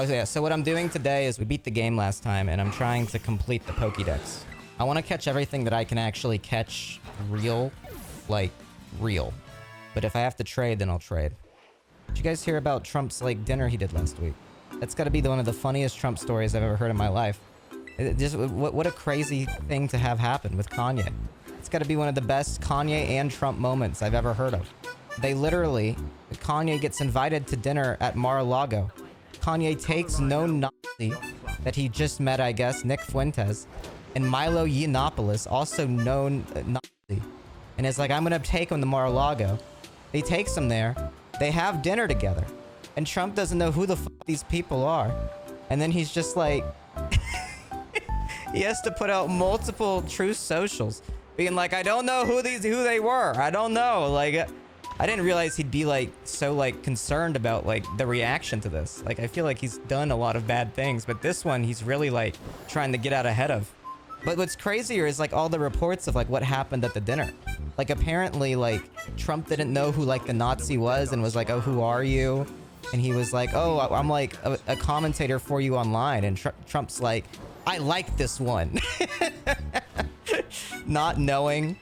Oh yeah, so what I'm doing today is we beat the game last time, and I'm trying to complete the Pokédex. I want to catch everything that I can actually catch real. But if I have to trade, then I'll trade. Did you guys hear about Trump's, like, dinner he did last week? That's gotta be one of the funniest Trump stories I've ever heard in my life. What a crazy thing to have happen with Kanye. It's gotta be one of the best Kanye and Trump moments I've ever heard of. They literally... Kanye gets invited to dinner at Mar-a-Lago. Kanye takes known Nazi that he just met, I guess, Nick Fuentes, and Milo Yiannopoulos, also known Nazi, and is like, I'm gonna take him to Mar-a-Lago. He takes him there. They have dinner together. And Trump doesn't know who the fuck these people are. And then he's just like... he has to put out multiple Truth Socials, being like, I don't know who they were. I don't know. Like... I didn't realize he'd be, like, so, like, concerned about, like, the reaction to this. Like, I feel like he's done a lot of bad things, but this one, he's really, like, trying to get out ahead of. But what's crazier is, like, all the reports of, like, what happened at the dinner. Like, apparently, like, Trump didn't know who, like, the Nazi was and was like, oh, who are you? And he was like, oh, I'm, like, a commentator for you online. And Trump's like, I like this one. Not knowing...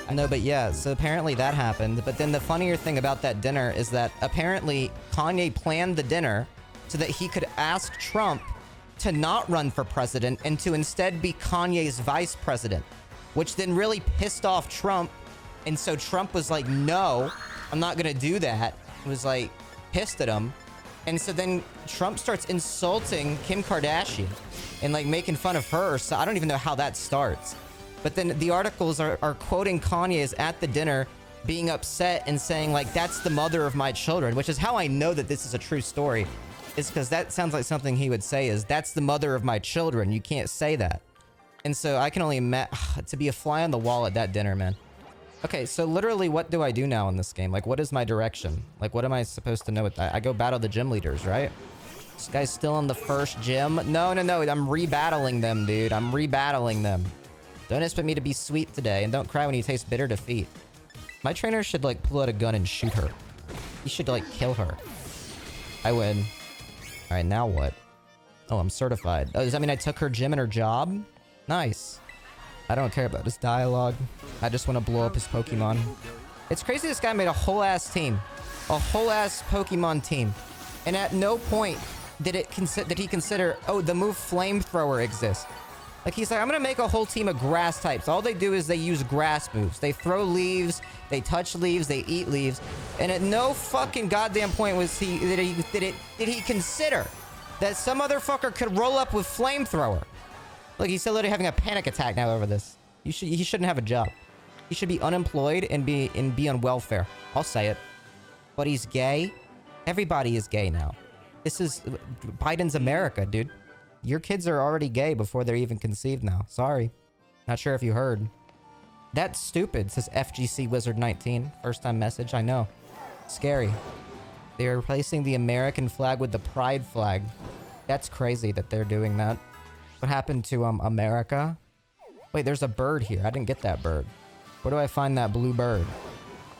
I know, but yeah, so apparently that happened. But then the funnier thing about that dinner is that apparently Kanye planned the dinner so that he could ask Trump to not run for president and to instead be Kanye's vice president, which then really pissed off Trump. And so Trump was like, no, I'm not going to do that. He was like pissed at him. And so then Trump starts insulting Kim Kardashian and like making fun of her. So I don't even know how that starts. But then the articles are quoting Kanye's at the dinner being upset and saying, like, that's the mother of my children, which is how I know that this is a true story, is because that sounds like something he would say is, that's the mother of my children. You can't say that. And so I can only imagine to be a fly on the wall at that dinner, man. Okay, so literally what do I do now in this game? Like, what is my direction? Like, what am I supposed to know with that? I go battle the gym leaders, right? This guy's still in the first gym. No, I'm rebattling them, dude. I'm rebattling them. Don't expect me to be sweet today, and don't cry when you taste bitter defeat. My trainer should, like, pull out a gun and shoot her. He should, like, kill her. I win. Alright, now what? Oh, I'm certified. Oh, does that mean I took her gym and her job? Nice. I don't care about his dialogue. I just want to blow up his Pokemon. It's crazy this guy made a whole-ass team. A whole-ass Pokemon team. And at no point did he consider, oh, the move Flamethrower exists. Like, he's like, I'm gonna make a whole team of grass types. All they do is they use grass moves. They throw leaves, they touch leaves, they eat leaves. And at no fucking goddamn point did he consider that some motherfucker could roll up with Flamethrower. Like, he's literally having a panic attack now over this. He shouldn't have a job. He should be unemployed and be on welfare. I'll say it. But he's gay? Everybody is gay now. This is Biden's America, dude. Your kids are already gay before they're even conceived now. Sorry. Not sure if you heard. That's stupid, says FGC Wizard 19. First time message, I know. Scary. They're replacing the American flag with the pride flag. That's crazy that they're doing that. What happened to America? Wait, there's a bird here. I didn't get that bird. Where do I find that blue bird?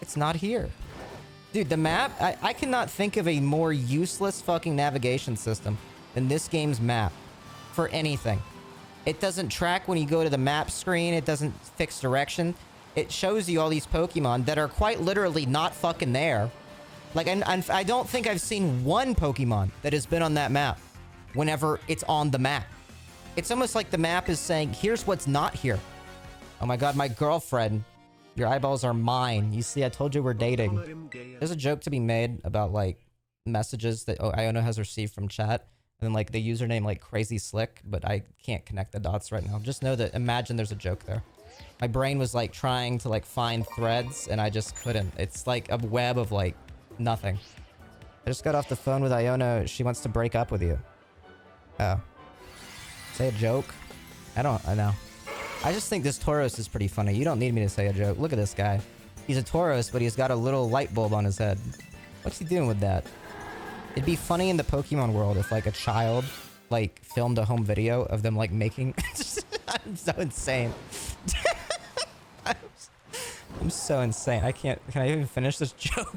It's not here. Dude, the map, I cannot think of a more useless fucking navigation system than this game's map. For anything. It doesn't track when you go to the map screen. It doesn't fix direction. It shows you all these Pokemon that are quite literally not fucking there. Like, and I don't think I've seen one Pokemon that has been on that map whenever it's on the map. It's almost like the map is saying, here's what's not here. Oh my god, my girlfriend. Your eyeballs are mine. You see, I told you we're dating. There's a joke to be made about, like, messages that Iono has received from chat. And then, like, the username, like, Crazy Slick, but I can't connect the dots right now. Just know that, imagine there's a joke there. My brain was, like, trying to, like, find threads, and I just couldn't. It's, like, a web of, like, nothing. I just got off the phone with Iono. She wants to break up with you. Oh. Say a joke? I know. I just think this Tauros is pretty funny. You don't need me to say a joke. Look at this guy. He's a Tauros, but he's got a little light bulb on his head. What's he doing with that? It'd be funny in the Pokemon world if, like, a child, like, filmed a home video of them, like, making... I'm so insane. I'm so insane. Can I even finish this joke?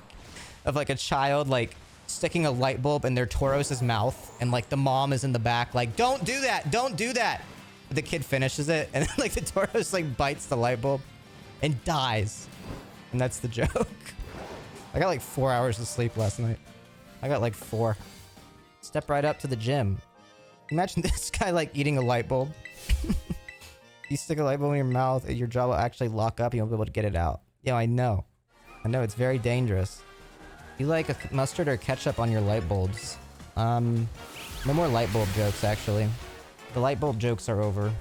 Of, like, a child, like, sticking a light bulb in their Tauros' mouth, and like the mom is in the back like, don't do that, don't do that. But the kid finishes it, and then, like the Tauros like bites the light bulb and dies. And that's the joke. I got like 4 hours of sleep last night. I got like 4. Step right up to the gym. Imagine this guy like eating a light bulb. You stick a light bulb in your mouth, your jaw will actually lock up. You won't be able to get it out. Yeah, I know. I know, it's very dangerous. You like a mustard or ketchup on your light bulbs? No more light bulb jokes, actually. The light bulb jokes are over.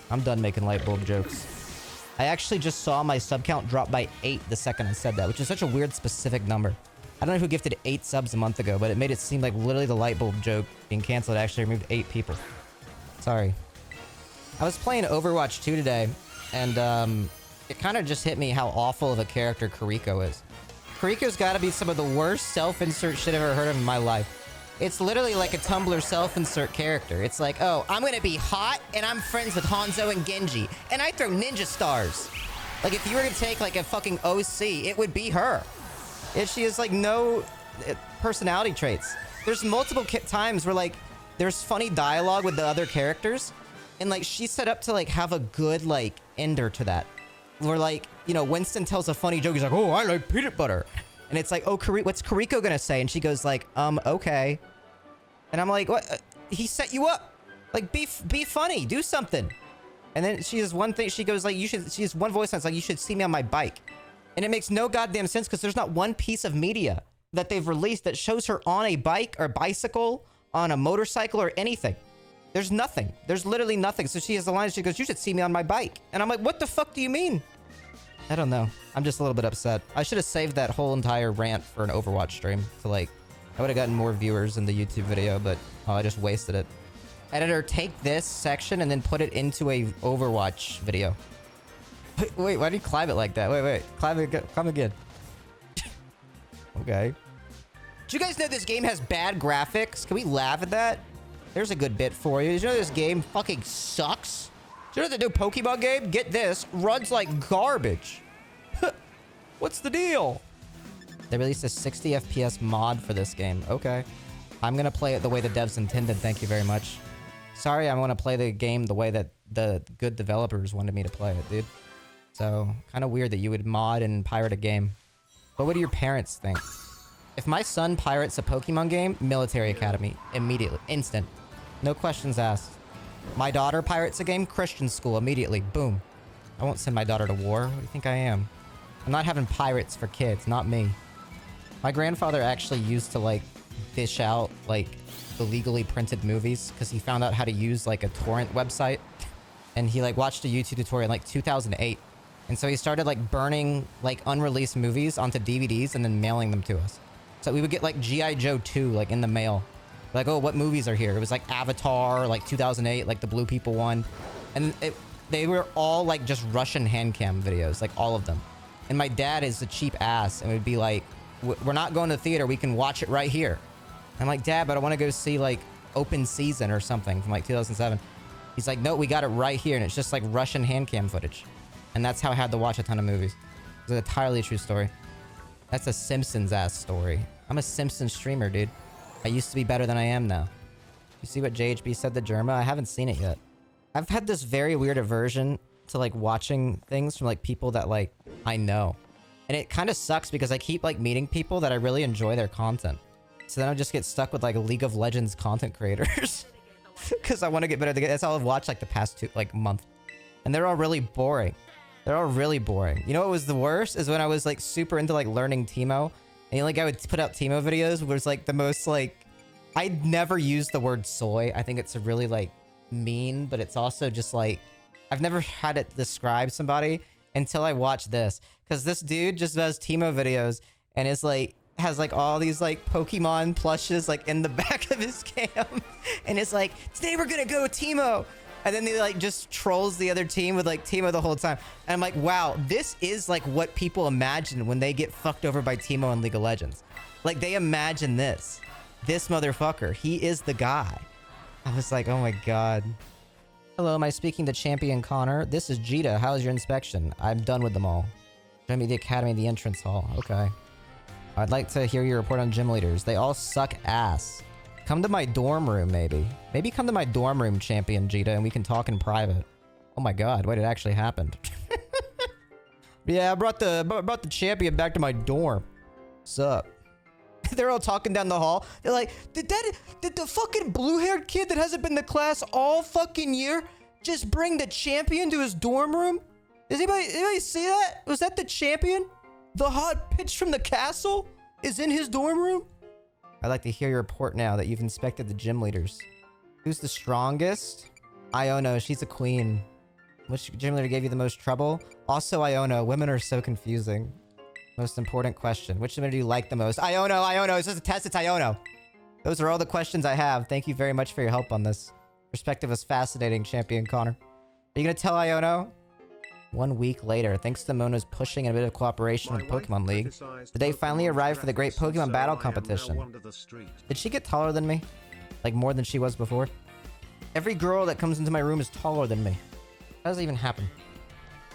I'm done making light bulb jokes. I actually just saw my sub count drop by 8 the second I said that, which is such a weird specific number. I don't know who gifted 8 subs a month ago, but it made it seem like literally the light bulb joke being canceled actually removed 8 people. Sorry. I was playing Overwatch 2 today, and it kind of just hit me how awful of a character Kiriko is. Kiriko's got to be some of the worst self-insert shit I've ever heard of in my life. It's literally like a Tumblr self-insert character. It's like, oh, I'm gonna be hot, and I'm friends with Hanzo and Genji, and I throw ninja stars. Like, if you were to take, like, a fucking OC, it would be her. She has, like, no personality traits. There's multiple times where, like, there's funny dialogue with the other characters, and, like, she's set up to, like, have a good, like, ender to that. Where, like, you know, Winston tells a funny joke. He's like, oh, I like peanut butter. And it's like, oh, what's Kiriko gonna say? And she goes like, okay. And I'm like, what? He set you up. Like, be funny. Do something. And then she has one thing. She goes like, she has one voice that's like, you should see me on my bike. And it makes no goddamn sense because there's not one piece of media that they've released that shows her on a bike or bicycle, on a motorcycle or anything. There's nothing. There's literally nothing. So she has the line, she goes, you should see me on my bike. And I'm like, what the fuck do you mean? I don't know. I'm just a little bit upset. I should have saved that whole entire rant for an Overwatch stream. To like, I would have gotten more viewers in the YouTube video, but oh, I just wasted it. Editor, take this section and then put it into a Overwatch video. Wait, why do you climb it like that? Wait. Climb again. Okay. Did you guys know this game has bad graphics? Can we laugh at that? There's a good bit for you. Did you know this game fucking sucks? Do you know the new Pokemon game? Get this. Runs like garbage. What's the deal? They released a 60 FPS mod for this game. Okay. I'm gonna play it the way the devs intended. Thank you very much. Sorry, I want to play the game the way that the good developers wanted me to play it, dude. So, kind of weird that you would mod and pirate a game. But what do your parents think? If my son pirates a Pokemon game, military academy. Immediately. Instant. No questions asked. My daughter pirates a game, Christian school. Immediately. Boom. I won't send my daughter to war. What do you think I am? I'm not having pirates for kids. Not me. My grandfather actually used to, like, dish out, like, illegally printed movies because he found out how to use, like, a torrent website. And he, like, watched a YouTube tutorial in, like, 2008. And so he started, like, burning, like, unreleased movies onto DVDs and then mailing them to us. So we would get, like, G.I. Joe 2, like, in the mail. Like, oh, what movies are here? It was, like, Avatar, like, 2008, like, the Blue People one. And they were all, like, just Russian hand cam videos, like, all of them. And my dad is a cheap ass and would be like, we're not going to the theater. We can watch it right here. I'm like, Dad, but I want to go see, like, Open Season or something from, like, 2007. He's like, no, we got it right here. And it's just, like, Russian hand cam footage. And that's how I had to watch a ton of movies. It's an entirely true story. That's a Simpsons-ass story. I'm a Simpsons streamer, dude. I used to be better than I am now. You see what JHB said to Germa? I haven't seen it yet. I've had this very weird aversion to, like, watching things from, like, people that, like, I know. And it kind of sucks because I keep, like, meeting people that I really enjoy their content. So then I just get stuck with, like, League of Legends content creators. Because I want to get better at the game. That's all I've watched, like, the past month. And they're all really boring. They're all really boring. You know what was the worst? Is when I was, like, super into, like, learning Teemo. And the only guy would put out Teemo videos was, like, the most, like... I'd never used the word soy. I think it's a really, like, mean, but it's also just, like... I've never had it describe somebody until I watched this. Because this dude just does Teemo videos and is, like... has, like, all these, like, Pokemon plushes, like, in the back of his cam. And it's like, today we're gonna go Teemo! And then they, like, just trolls the other team with, like, Teemo the whole time. And I'm like, wow, this is, like, what people imagine when they get fucked over by Teemo in League of Legends. Like, they imagine this. This motherfucker. He is the guy. I was like, oh my god. Hello, am I speaking to Champion Connor? This is Jita. How is your inspection? I'm done with them all. Join me at the Academy, the entrance hall. Okay. I'd like to hear your report on gym leaders. They all suck ass. Come to my dorm room, maybe. Maybe come to my dorm room, Champion Jita, and we can talk in private. Oh my god, wait, it actually happened. Yeah, I brought the champion back to my dorm. What's up? They're all talking down the hall. They're like, did the fucking blue-haired kid that hasn't been to class all fucking year just bring the champion to his dorm room? Does anybody see that? Was that the champion? The hot pitch from the castle is in his dorm room? I'd like to hear your report now that you've inspected the gym leaders. Who's the strongest? Iono, she's a queen. Which gym leader gave you the most trouble? Also Iono, women are so confusing. Most important question. Which gym leader do you like the most? Iono, it's just a test, it's Iono. Those are all the questions I have. Thank you very much for your help on this. Perspective is fascinating, Champion Connor. Are you gonna tell Iono? 1 week later, thanks to Mona's pushing and a bit of cooperation with Pokemon League, the day finally arrived for the great Pokemon battle competition. Did she get taller than me? Like more than she was before? Every girl that comes into my room is taller than me. How does that even happen?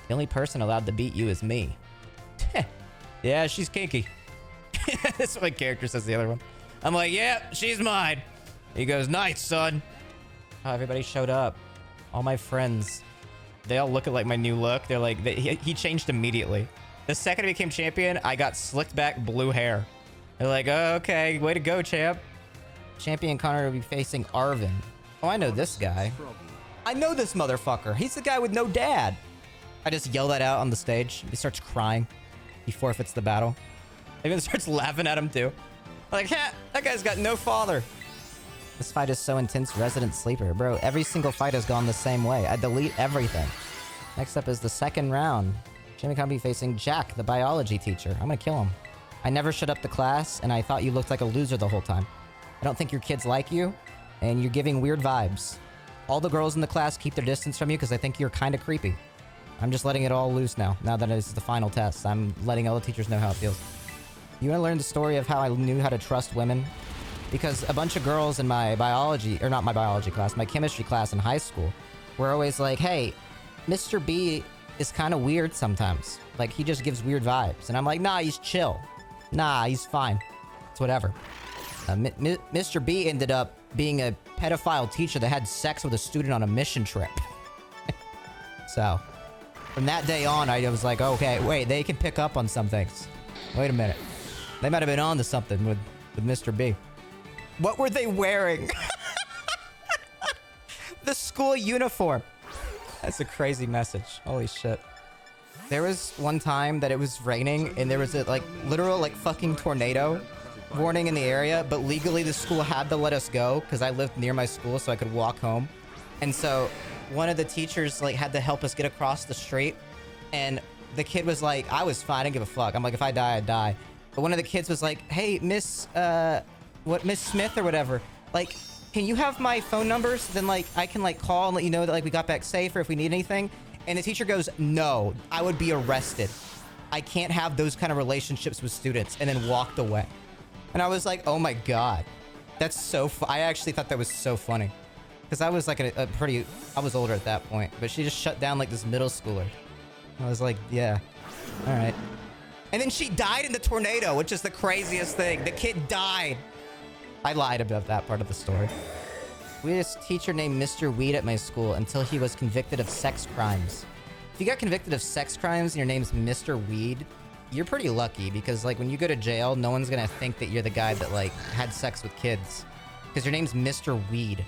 The only person allowed to beat you is me. Yeah, she's kinky. That's what my character says, the other one. I'm like, yeah, she's mine. He goes, nice, son. Oh, everybody showed up. All my friends. They all look at like my new look. They're like, he changed immediately. The second I became champion, I got slicked back blue hair. They're like, oh, okay, way to go, champ. Champion Connor will be facing Arvin. Oh, I know this guy. I know this motherfucker. He's the guy with no dad. I just yell that out on the stage. He starts crying. He forfeits the battle. Even starts laughing at him too. Like, ha, that guy's got no father. This fight is so intense, Resident Sleeper. Bro, every single fight has gone the same way. I delete everything. Next up is the second round. Jimmy Khan be facing Jack, the biology teacher. I'm gonna kill him. I never shut up the class, and I thought you looked like a loser the whole time. I don't think your kids like you, and you're giving weird vibes. All the girls in the class keep their distance from you because I think you're kind of creepy. I'm just letting it all loose now that this is the final test. I'm letting all the teachers know how it feels. You want to learn the story of how I knew how to trust women? Because a bunch of girls in my biology, or not my biology class, my chemistry class in high school, were always like, hey, Mr. B is kind of weird sometimes. Like, he just gives weird vibes. And I'm like, nah, he's chill. Nah, he's fine. It's whatever. Mr. B ended up being a pedophile teacher that had sex with a student on a mission trip. So, from that day on, I was like, okay, wait, they can pick up on some things. Wait a minute. They might have been on to something with Mr. B. What were they wearing? The school uniform. That's a crazy message. Holy shit. There was one time that it was raining and there was a literal fucking tornado warning in the area, but legally the school had to let us go because I lived near my school so I could walk home. And so one of the teachers had to help us get across the street, and the kid was like, I was fine, I didn't give a fuck. I'm like, if I die, I die. But one of the kids was like, hey, Miss Smith or whatever, can you have my phone numbers? Then I can call and let you know that we got back safe or if we need anything. And the teacher goes, no, I would be arrested. I can't have those kind of relationships with students, and then walked away. And I was like, oh my god. That's so I actually thought that was so funny. Because I was I was older at that point. But she just shut down this middle schooler. I was like, yeah, all right. And then she died in the tornado, which is the craziest thing. The kid died. I lied about that part of the story. We had this teacher named Mr. Weed at my school until he was convicted of sex crimes. If you got convicted of sex crimes and your name's Mr. Weed, you're pretty lucky because when you go to jail, no one's gonna think that you're the guy that had sex with kids. Because your name's Mr. Weed.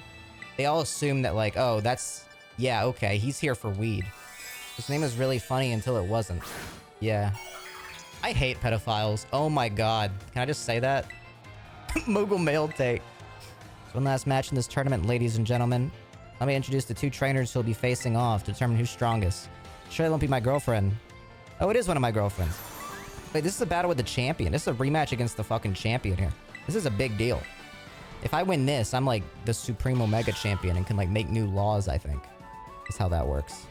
They all assume that oh, yeah, okay, he's here for weed. His name was really funny until it wasn't. Yeah. I hate pedophiles. Oh my god. Can I just say that? Mogul male take. So one last match in this tournament, ladies and gentlemen. Let me introduce the two trainers who'll be facing off to determine who's strongest. Sure, it won't be my girlfriend. Oh, it is one of my girlfriends. Wait, this is a battle with the champion. This is a rematch against the fucking champion here. This is a big deal. If I win this, I'm the Supreme Omega champion and can make new laws, I think. That's how that works.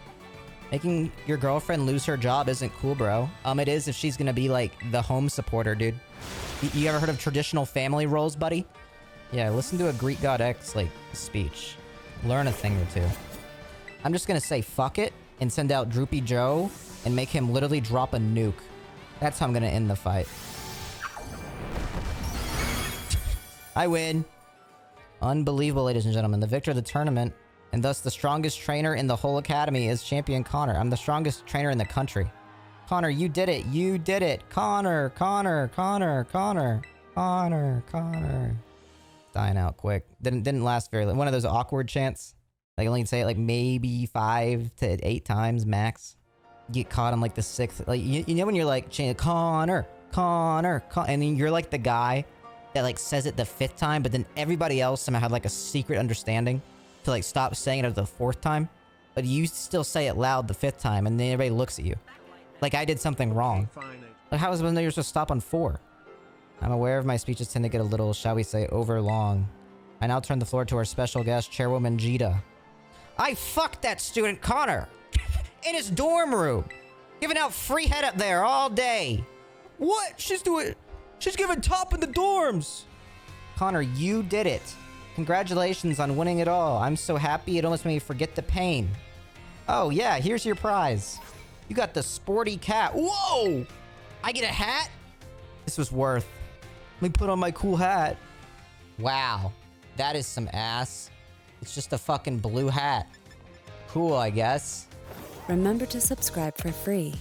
Making your girlfriend lose her job isn't cool, bro. It is if she's gonna be the home supporter, dude. You ever heard of traditional family roles, buddy? Yeah, listen to a Greek God X, speech. Learn a thing or two. I'm just gonna say fuck it and send out Droopy Joe and make him literally drop a nuke. That's how I'm gonna end the fight. I win. Unbelievable, ladies and gentlemen. The victor of the tournament, and thus the strongest trainer in the whole academy, is Champion Connor. I'm the strongest trainer in the country. Connor, you did it. You did it. Connor. Dying out quick. Didn't last very long. One of those awkward chants. Like, only say it like maybe 5 to 8 times max. You get caught on like the 6th. Like, you know when you're like, Connor. And then you're like the guy that like says it the 5th time, but then everybody else somehow had like a secret understanding to like stop saying it at the 4th time. But you still say it loud the 5th time, and then everybody looks at you. Like I did something wrong. Like how is it when you're supposed to stop on 4? I'm aware of my speeches tend to get a little, shall we say, over long. I now turn the floor to our special guest, Chairwoman Jita. I fucked that student Connor in his dorm room, giving out free head up there all day. What? She's giving top in the dorms. Connor, you did it. Congratulations on winning it all. I'm so happy it almost made me forget the pain. Oh yeah, here's your prize. You got the sporty cat. Whoa! I get a hat? This was worth. Let me put on my cool hat. Wow. That is some ass. It's just a fucking blue hat. Cool, I guess. Remember to subscribe for free.